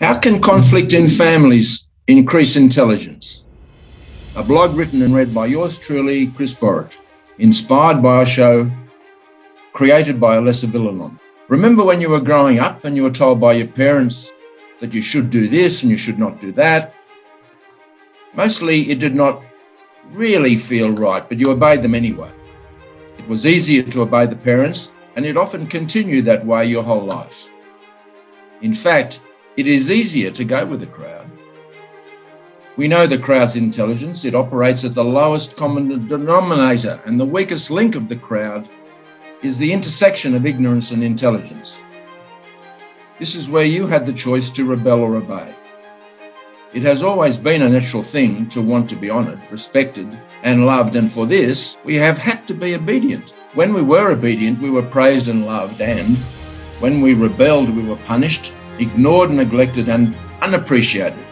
How can conflict in families increase intelligence? A blog written and read by yours truly, Chris Borrett, inspired by a show created by Alessa Villalon. Remember when you were growing up and you were told by your parents that you should do this and you should not do that? Mostly it did not really feel right, but you obeyed them anyway. It was easier to obey the parents, and it often continued that way your whole life. In fact, it is easier to go with the crowd. We know the crowd's intelligence. It operates at the lowest common denominator, and the weakest link of the crowd is the intersection of ignorance and intelligence. This is where you had the choice to rebel or obey. It has always been a natural thing to want to be honoured, respected, and loved, and for this, we have had to be obedient. When we were obedient, we were praised and loved, and when we rebelled, we were punished, ignored, neglected, and unappreciated.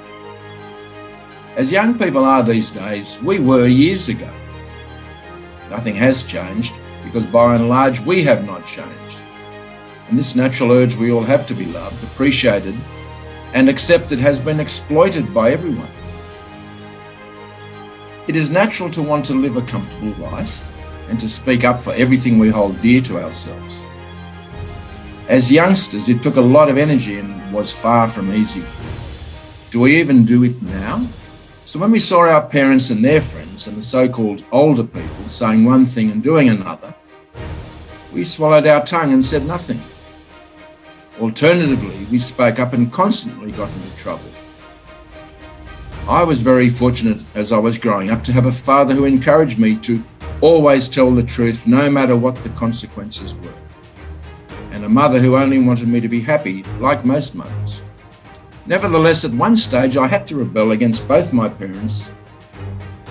As young people are these days, we were years ago. Nothing has changed, because by and large, we have not changed. And this natural urge we all have to be loved, appreciated, and accepted has been exploited by everyone. It is natural to want to live a comfortable life and to speak up for everything we hold dear to ourselves. As youngsters, it took a lot of energy and was far from easy. Do we even do it now? So when we saw our parents and their friends and the so-called older people saying one thing and doing another, we swallowed our tongue and said nothing. Alternatively, we spoke up and constantly got into trouble. I was very fortunate as I was growing up to have a father who encouraged me to always tell the truth no matter what the consequences were, and a mother who only wanted me to be happy, like most mothers. Nevertheless, at one stage I had to rebel against both my parents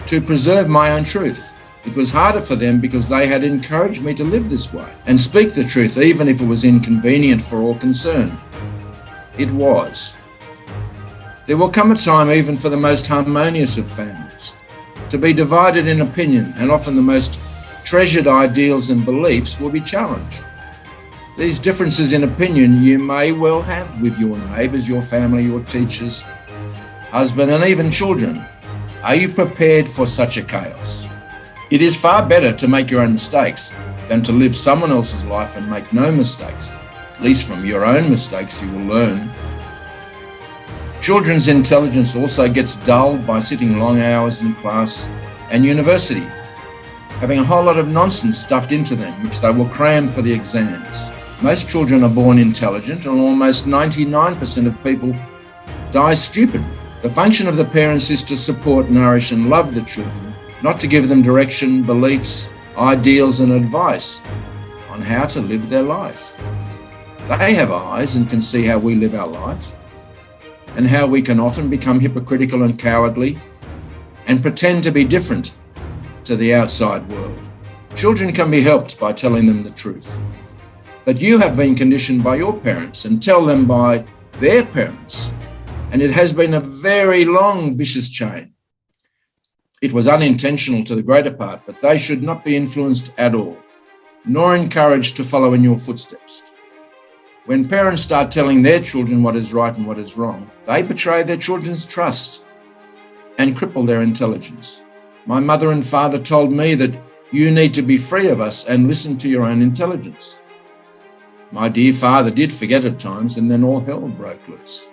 to preserve my own truth. It was harder for them because they had encouraged me to live this way and speak the truth, even if it was inconvenient for all concerned. It was. There will come a time, even for the most harmonious of families, to be divided in opinion, and often the most treasured ideals and beliefs will be challenged. These differences in opinion you may well have with your neighbours, your family, your teachers, husband, and even children. Are you prepared for such a chaos? It is far better to make your own mistakes than to live someone else's life and make no mistakes. At least from your own mistakes you will learn. Children's intelligence also gets dulled by sitting long hours in class and university, having a whole lot of nonsense stuffed into them, which they will cram for the exams. Most children are born intelligent, and almost 99% of people die stupid. The function of the parents is to support, nourish, and love the children, not to give them direction, beliefs, ideals, and advice on how to live their life. They have eyes and can see how we live our lives, and how we can often become hypocritical and cowardly and pretend to be different to the outside world. Children can be helped by telling them the truth, that you have been conditioned by your parents, and tell them by their parents. And it has been a very long, vicious chain. It was unintentional to the greater part, but they should not be influenced at all, nor encouraged to follow in your footsteps. When parents start telling their children what is right and what is wrong, they betray their children's trust and cripple their intelligence. My mother and father told me that you need to be free of us and listen to your own intelligence. My dear father did forget at times, and then all hell broke loose,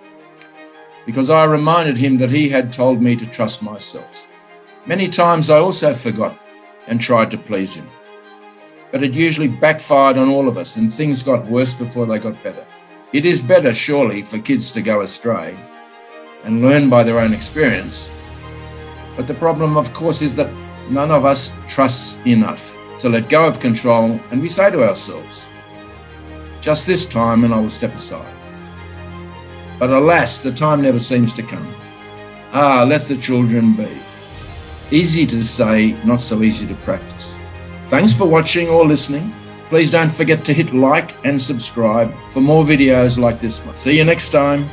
because I reminded him that he had told me to trust myself. Many times I also forgot and tried to please him, but it usually backfired on all of us, and things got worse before they got better. It is better, surely, for kids to go astray and learn by their own experience. But the problem, of course, is that none of us trusts enough to let go of control, and we say to ourselves, just this time and I will step aside. But alas, the time never seems to come. Let the children be. Easy to say, not so easy to practice. Thanks for watching or listening. Please don't forget to hit like and subscribe for more videos like this one. See you next time.